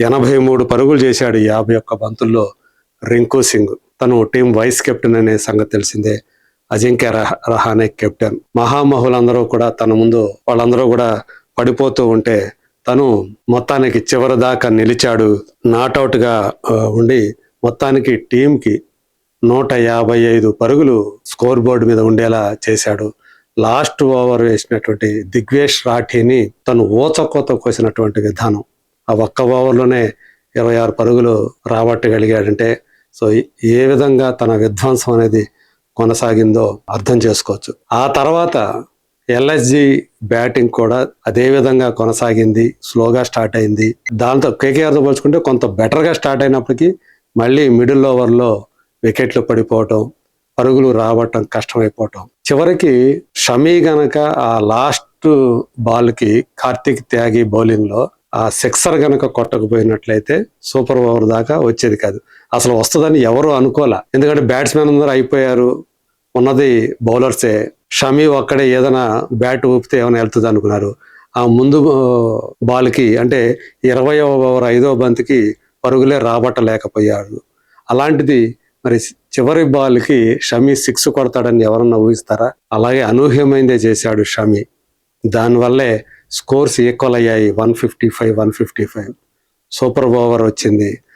83 పరుగులు చేశాడు 51 బంతుల్లో రింకు సింగ్. తను టీం వైస్ కెప్టెన్ అనే సంగతి తెలిసిందే. అజింక్య రహానే కెప్టెన్. మహామహులందరూ కూడా తన ముందు వాళ్ళందరూ కూడా పడిపోతూ ఉంటే తను మొత్తానికి చివరి దాకా నిలిచాడు. నాట్అవుట్ గా ఉండి మొత్తానికి టీంకి 155 పరుగులు స్కోర్ బోర్డు మీద ఉండేలా చేశాడు. లాస్ట్ ఓవర్ వేసినటువంటి దిగ్వేష్ రాఠీని తను ఊచకోత కోసినటువంటి విధానం, ఆ ఒక్క ఓవర్లోనే 26 పరుగులు రాబట్టగలిగాడంటే సో ఏ విధంగా తన విధ్వంసం అనేది కొనసాగిందో అర్థం చేసుకోవచ్చు. ఆ తర్వాత ఎల్ఎస్జి బ్యాటింగ్ కూడా అదే విధంగా కొనసాగింది. స్లోగా స్టార్ట్ అయింది. దాంతో కేకేఆర్తో పోల్చుకుంటే కొంత బెటర్గా స్టార్ట్ అయినప్పటికీ మళ్ళీ మిడిల్ ఓవర్లో వికెట్లు పడిపోవటం, పరుగులు రావటం కష్టమైపోవటం. చివరికి షమీ గనక ఆ లాస్ట్ బాల్కి కార్తిక్ త్యాగి బౌలింగ్లో ఆ సిక్సర్ గనక కొట్టకపోయినట్లయితే సూపర్ ఓవర్ దాకా వచ్చేది కాదు. అసలు వస్తుందని ఎవరు అనుకోలే. ఎందుకంటే బ్యాట్స్మెన్ అందరూ అయిపోయారు, ఉన్నది బౌలర్సే. షమీ ఒక్కడే ఏదైనా బ్యాట్ ఊపితే ఏమైనా వెళ్తుంది అనుకున్నారు. ఆ ముందు బాల్కి అంటే 20వ ఓవర్ 5వ బంతికి పరుగులే రాబట్టలేకపోయాడు. అలాంటిది మరి చివరి బాల్కి షమీ 6 కొడతాడని ఎవరన్నా ఊహిస్తారా? అలాగే అనూహ్యమైందే చేశాడు షమీ. దానివల్లే స్కోర్స్ ఈక్వల్ అయ్యాయి. 155 సూపర్ ఓవర్ వచ్చింది.